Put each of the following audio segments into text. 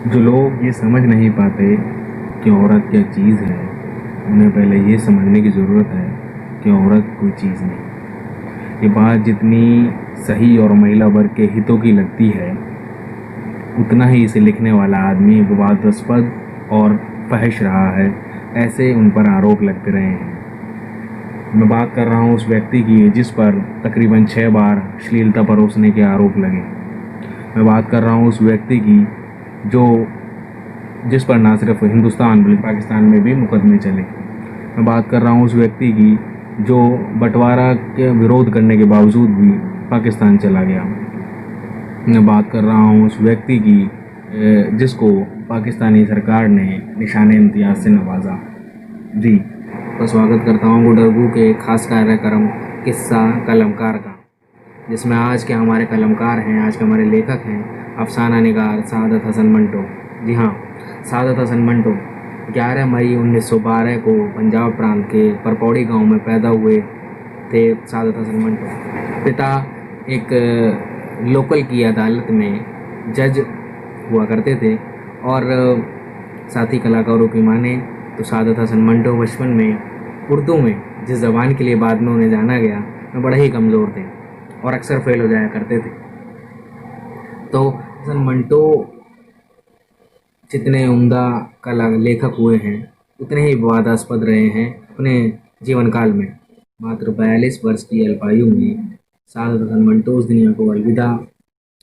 जो लोग ये समझ नहीं पाते कि औरत क्या चीज़ है, उन्हें पहले ये समझने की ज़रूरत है कि औरत कोई चीज़ नहीं। ये बात जितनी सही और महिला वर्ग के हितों की लगती है, उतना ही इसे लिखने वाला आदमी विवादास्पद और फहिश रहा है। ऐसे उन पर आरोप लगते रहे हैं। मैं बात कर रहा हूँ उस व्यक्ति की जिस पर तकरीबन 6 बार अश्लीलता परोसने के आरोप लगे। मैं बात कर रहा हूँ उस व्यक्ति की जो जिस पर ना सिर्फ हिंदुस्तान बल्कि पाकिस्तान में भी मुकदमे चले। मैं बात कर रहा हूँ उस व्यक्ति की जो बंटवारा के विरोध करने के बावजूद भी पाकिस्तान चला गया। मैं बात कर रहा हूँ उस व्यक्ति की जिसको पाकिस्तानी सरकार ने निशान इम्तियाज से नवाजा। जी, तो स्वागत करता हूँ गुडरगू के खास कार्यक्रम किस्सा कलमकार का, जिसमें आज के हमारे कलमकार हैं, आज के हमारे लेखक हैं अफसाना निगार सादत हसन मंटो। जी हाँ, सादत हसन मंटो 11 मई 1912 को पंजाब प्रांत के परपौड़ी गांव में पैदा हुए थे। सादत हसन मंटो पिता एक लोकल की अदालत में जज हुआ करते थे और साथी कलाकारों की माने तो सादत हसन मंटो बचपन में उर्दू में जिस ज़बान के लिए बाद में उन्हें जाना गया में बड़े ही कमज़ोर थे और अक्सर फेल हो जाया करते थे। तो हसन मंटो जितने उम्दा कला लेखक हुए हैं उतने ही विवादास्पद रहे हैं अपने जीवन काल में। मात्र 42 वर्ष की अल्पायु में सादत हसन मंटो उस दुनिया को अलविदा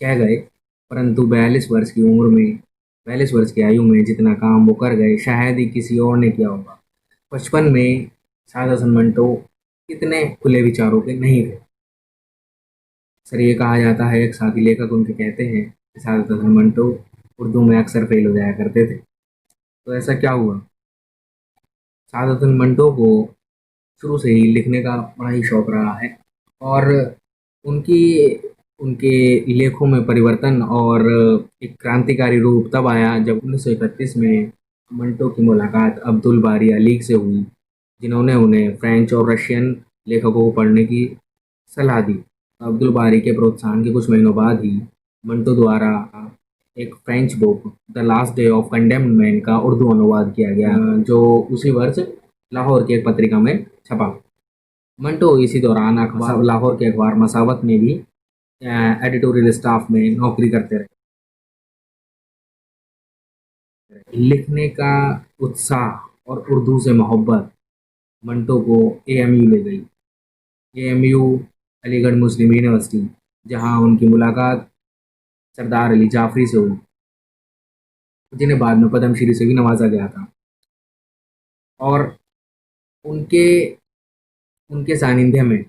कह गए, परंतु 42 वर्ष की आयु में जितना काम वो कर गए शायद ही किसी और ने किया होगा। बचपन में सादत हसन मंटो इतने खुले विचारों के नहीं थे। सर ये कहा जाता है, एक साथी लेखक उनके कहते हैं कि सादत हसन मंटो उर्दू में अक्सर फेल हो जाया करते थे। तो ऐसा क्या हुआ? सादत हसन मंटो को शुरू से ही लिखने का बड़ा ही शौक रहा है और उनकी उनके लेखों में परिवर्तन और एक क्रांतिकारी रूप तब आया जब 1931 में मंटो की मुलाकात अब्दुल बारी अलीग से हुई, जिन्होंने उन्हें फ्रेंच और रशियन लेखकों को पढ़ने की सलाह दी। अब्दुल बारी के प्रोत्साहन के कुछ महीनों बाद ही मंटो द्वारा एक French book the last day of condemned man का उर्दू अनुवाद किया गया, जो उसी वर्ष लाहौर की एक पत्रिका में छपा। मंटो इसी दौरान अखबार लाहौर के अखबार मसावत में भी एडिटोरियल स्टाफ में नौकरी करते रहे। लिखने का उत्साह और उर्दू से मोहब्बत मंटो को एएमयू ले गई। एएमयू अलीगढ़ मुस्लिम यूनिवर्सिटी, जहां उनकी मुलाकात सरदार अली जाफरी से हुई, जिन्हें बाद में पद्मश्री से भी नवाजा गया था। और उनके उनके सानिध्य में,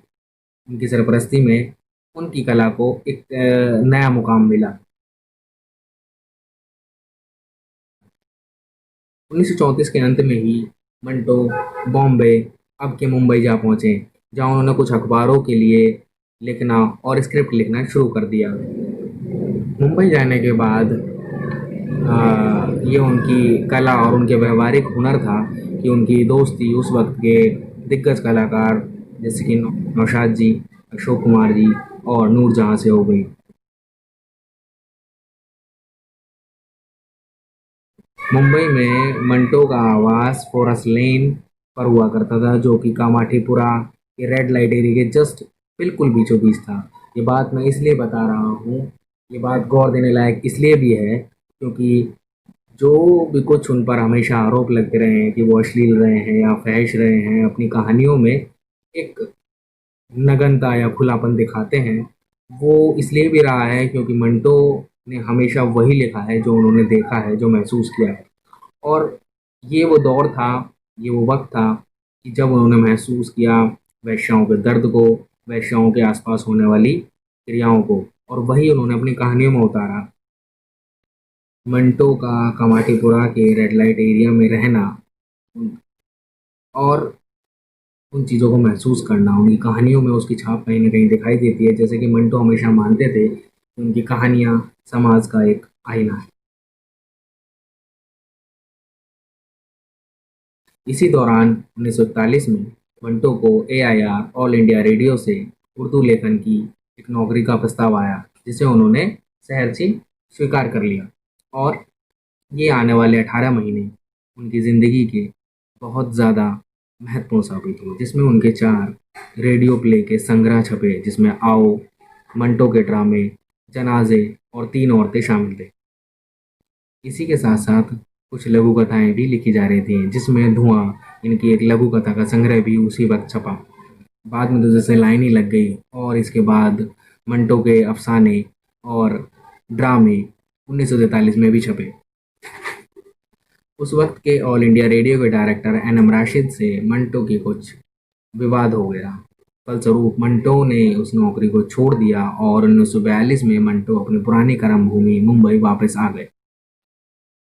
उनकी सरपरस्ती में उनकी कला को एक नया मुकाम मिला। 1934 के अंत में ही मंटो बॉम्बे, अब के मुंबई जा पहुंचे, जहां उन्होंने कुछ अखबारों के लिए लिखना और स्क्रिप्ट लिखना शुरू कर दिया। मुंबई जाने के बाद ये उनकी कला और उनके व्यवहारिक हुनर था कि उनकी दोस्ती उस वक्त के दिग्गज कलाकार जैसे कि नौशाद जी, अशोक कुमार जी और नूरजहां से हो गई। मुंबई में मंटो का आवास फॉरेस्ट लेन पर हुआ करता था, जो कि कामाठीपुरा के रेड लाइट एरिया के जस्ट बिल्कुल बीचों बीच था। ये बात मैं इसलिए बता रहा हूँ, ये बात गौर देने लायक इसलिए भी है क्योंकि जो भी कुछ उन पर हमेशा आरोप लगते रहे हैं कि वो अश्लील रहे हैं या फैश रहे हैं, अपनी कहानियों में एक नग्नता या खुलापन दिखाते हैं, वो इसलिए भी रहा है क्योंकि मंटो ने हमेशा वही लिखा है जो उन्होंने देखा है, जो महसूस किया है। और ये वो दौर था, ये वो वक्त था कि जब उन्होंने महसूस किया वैश्याओं के दर्द को, वैश्याओं के आसपास होने वाली क्रियाओं को, और वही उन्होंने अपनी कहानियों में उतारा। मंटो का कमाटीपुरा के रेड लाइट एरिया में रहना और उन चीज़ों को महसूस करना, उनकी कहानियों में उसकी छाप कहीं न कहीं दिखाई देती है, जैसे कि मंटो हमेशा मानते थे कि उनकी कहानियाँ समाज का एक आईना है। इसी दौरान 1941 में मंटो को एआईआर ऑल इंडिया रेडियो से उर्दू लेखन की एक नौकरी का प्रस्ताव आया, जिसे उन्होंने सहर्ष स्वीकार कर लिया और ये आने वाले 18 महीने उनकी ज़िंदगी के बहुत ज़्यादा महत्वपूर्ण साबित हुए, जिसमें उनके 4 रेडियो प्ले के संग्रह छपे, जिसमें आओ, मंटो के ड्रामे, जनाजे और 3 औरतें शामिल थे। इसी के साथ साथ कुछ लघु कथाएं भी लिखी जा रही थी, जिसमें धुआं, इनकी एक लघु कथा का संग्रह भी उसी वक्त छपा। बाद में तो जैसे लाइन ही लग गई, और इसके बाद मंटो के अफसाने और ड्रामे 1943 में भी छपे। उस वक्त के ऑल इंडिया रेडियो के डायरेक्टर एनएम राशिद से मंटो की कुछ विवाद हो गया। फलस्वरूप मंटो ने उस नौकरी को छोड़ दिया और 1942 में मंटो अपनी पुरानी कर्मभूमि मुंबई वापस आ गए।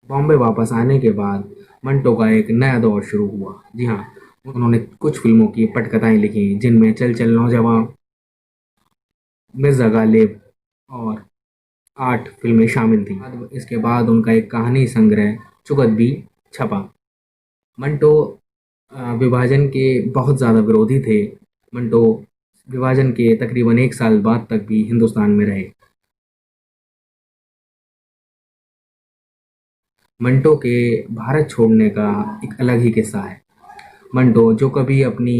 बॉम्बे वापस आने के बाद मंटो का एक नया दौर शुरू हुआ। जी हाँ, उन्होंने कुछ फिल्मों की पटकथाएं लिखी, जिनमें चल चल नौजवान, मिर्ज़ा गालिब और 8 फिल्में शामिल थीं। इसके बाद उनका एक कहानी संग्रह चुगत भी छपा। मंटो विभाजन के बहुत ज़्यादा विरोधी थे। मंटो विभाजन के तकरीबन 1 साल बाद तक भी हिंदुस्तान में रहे। मंटो के भारत छोड़ने का एक अलग ही किस्सा है। मंटो जो कभी अपनी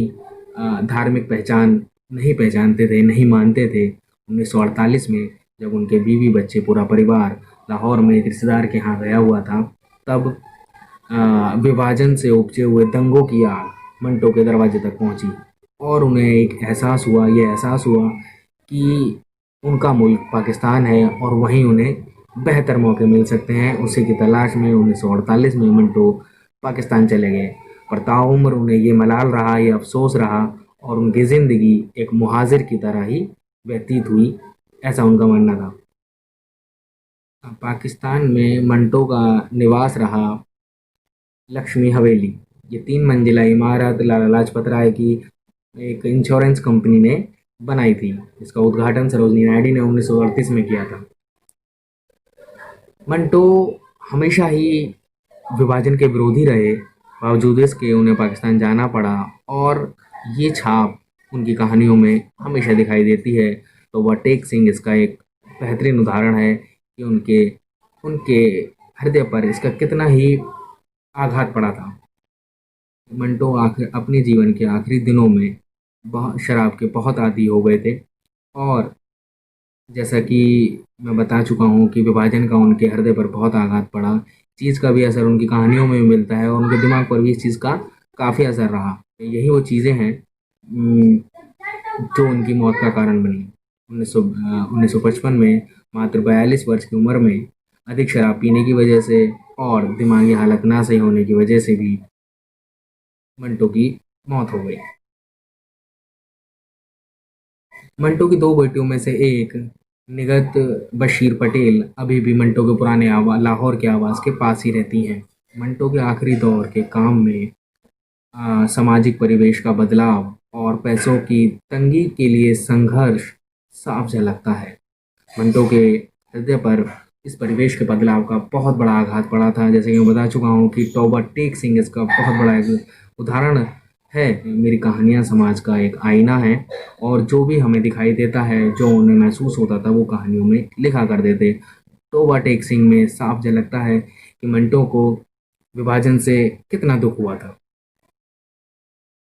धार्मिक पहचान नहीं पहचानते थे, नहीं मानते थे, 1948 में जब उनके बीवी बच्चे पूरा परिवार लाहौर में एक रिश्तेदार के यहाँ गया हुआ था, तब विभाजन से उपजे हुए दंगों की आग मंटो के दरवाजे तक पहुंची और उन्हें एक एहसास हुआ, ये एहसास हुआ कि उनका मुल्क पाकिस्तान है और वहीं उन्हें बेहतर मौके मिल सकते हैं। उसी की तलाश में 1948 में मंटो पाकिस्तान चले गए, पर ताउम्र उन्हें ये मलाल रहा, ये अफसोस रहा और उनकी ज़िंदगी एक मुहाजिर की तरह ही व्यतीत हुई, ऐसा उनका मानना था। पाकिस्तान में मंटो का निवास रहा लक्ष्मी हवेली। ये 3 मंजिला इमारत लाला लाजपत राय की एक इंश्योरेंस कंपनी ने बनाई थी। इसका उद्घाटन सरोजनी नायडू ने 1938 में किया था। मंटो हमेशा ही विभाजन के विरोधी रहे, बावजूद इसके उन्हें पाकिस्तान जाना पड़ा और ये छाप उनकी कहानियों में हमेशा दिखाई देती है। तो वह टेक सिंह इसका एक बेहतरीन उदाहरण है कि उनके उनके हृदय पर इसका कितना ही आघात पड़ा था। मंटो आखिर अपने जीवन के आखिरी दिनों में बहुत शराब के बहुत आदी हो गए थे और जैसा कि मैं बता चुका हूँ कि विभाजन का उनके हृदय पर बहुत आघात पड़ा। चीज़ का भी असर उनकी कहानियों में भी मिलता है और उनके दिमाग पर भी इस चीज़ का काफ़ी असर रहा। यही वो चीज़ें हैं जो उनकी मौत का कारण बनी। 1955 में मात्र 42 वर्ष की उम्र में अधिक शराब पीने की वजह से और दिमागी हालत ना सही होने की वजह से भी मंटो की मौत हो गई। मंटो की 2 बेटियों में से एक निगत बशीर पटेल अभी भी मंटो के पुराने लाहौर के आवास के पास ही रहती हैं। मंटो के आखिरी दौर के काम में सामाजिक परिवेश का बदलाव और पैसों की तंगी के लिए संघर्ष साफ झलकता है। मंटो के हृदय पर इस परिवेश के बदलाव का बहुत बड़ा आघात पड़ा था। जैसे कि मैं बता चुका हूँ कि टोबा टेक सिंह इसका बहुत बड़ा एक उदाहरण है। मेरी कहानियाँ समाज का एक आईना है और जो भी हमें दिखाई देता है, जो उन्हें महसूस होता था, वो कहानियों में लिखा कर देते। टोबा टेक सिंह में साफ झलकता है कि मंटो को विभाजन से कितना दुख हुआ था।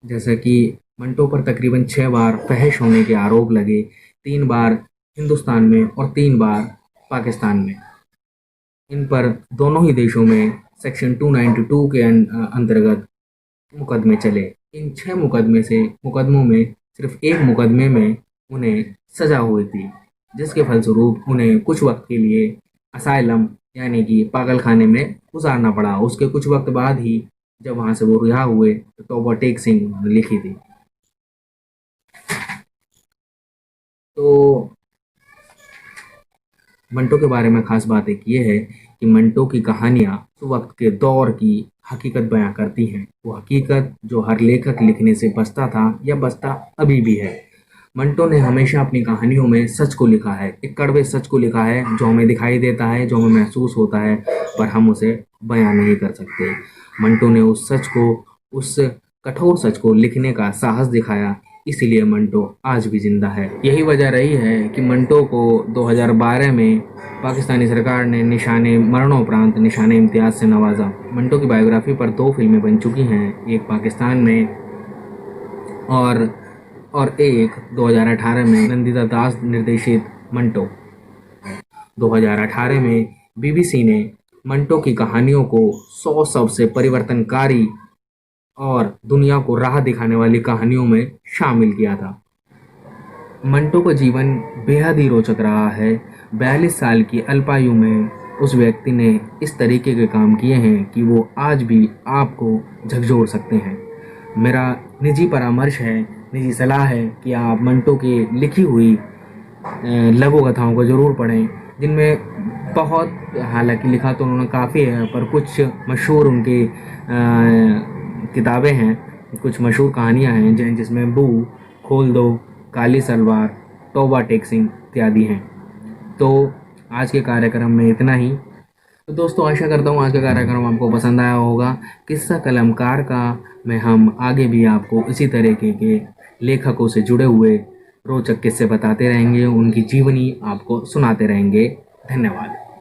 जैसा कि मंटो पर तकरीबन 6 बार फहश होने के आरोप लगे, 3 बार हिंदुस्तान में और 3 बार पाकिस्तान में। इन पर दोनों ही देशों में सेक्शन 292 के अंतर्गत मुकदमे चले। इन 6 मुकदमों में सिर्फ एक मुकदमे में उन्हें सजा हुई थी, जिसके फलस्वरूप उन्हें कुछ वक्त के लिए असाइलम यानी कि पागल खाने में गुजारना पड़ा। उसके कुछ वक्त बाद ही जब वहाँ से वो रिहा हुए तो टोबा टेक सिंह ने लिखी थी। तो मंटो के बारे में खास बात एक ये है कि मंटो की कहानियाँ उस वक्त के दौर की हकीकत बयां करती हैं। वो हकीकत जो हर लेखक लिखने से बचता था या बचता अभी भी है। मंटो ने हमेशा अपनी कहानियों में सच को लिखा है, एक कड़वे सच को लिखा है, जो हमें दिखाई देता है, जो हमें महसूस होता है, पर हम उसे बयां नहीं कर सकते। मंटो ने उस कठोर सच को लिखने का साहस दिखाया, इसीलिए मंटो आज भी जिंदा है। यही वजह रही है कि मंटो को 2012 में पाकिस्तानी सरकार ने निशाने मरणोपरांत निशाने इम्तियाज़ से नवाजा। मंटो की बायोग्राफी पर 2 फिल्में बन चुकी हैं, एक पाकिस्तान में और एक 2018 में नंदिता दास निर्देशित मंटो। 2018 में बीबीसी ने मंटो की कहानियों को 100 सबसे परिवर्तनकारी और दुनिया को राह दिखाने वाली कहानियों में शामिल किया था। मंटो का जीवन बेहद ही रोचक रहा है। 42 साल की अल्पायु में उस व्यक्ति ने इस तरीके के काम किए हैं कि वो आज भी आपको झकझोर सकते हैं। मेरा निजी परामर्श है, निजी सलाह है कि आप मंटो की लिखी हुई लघु कथाओं को ज़रूर पढ़ें, जिनमें बहुत, हालांकि लिखा तो उन्होंने काफ़ी है, पर कुछ मशहूर उनकी किताबें हैं, कुछ मशहूर कहानियां हैं जिसमें बू, खोल दो, काली सलवार, तौबा टेक सिंह इत्यादि हैं। तो आज के कार्यक्रम में इतना ही। तो दोस्तों, आशा करता हूँ आज का कार्यक्रम आपको पसंद आया होगा। किस्सा कलमकार का में हम आगे भी आपको इसी तरीके के लेखकों से जुड़े हुए रोचक किस्से बताते रहेंगे, उनकी जीवनी आपको सुनाते रहेंगे। धन्यवाद।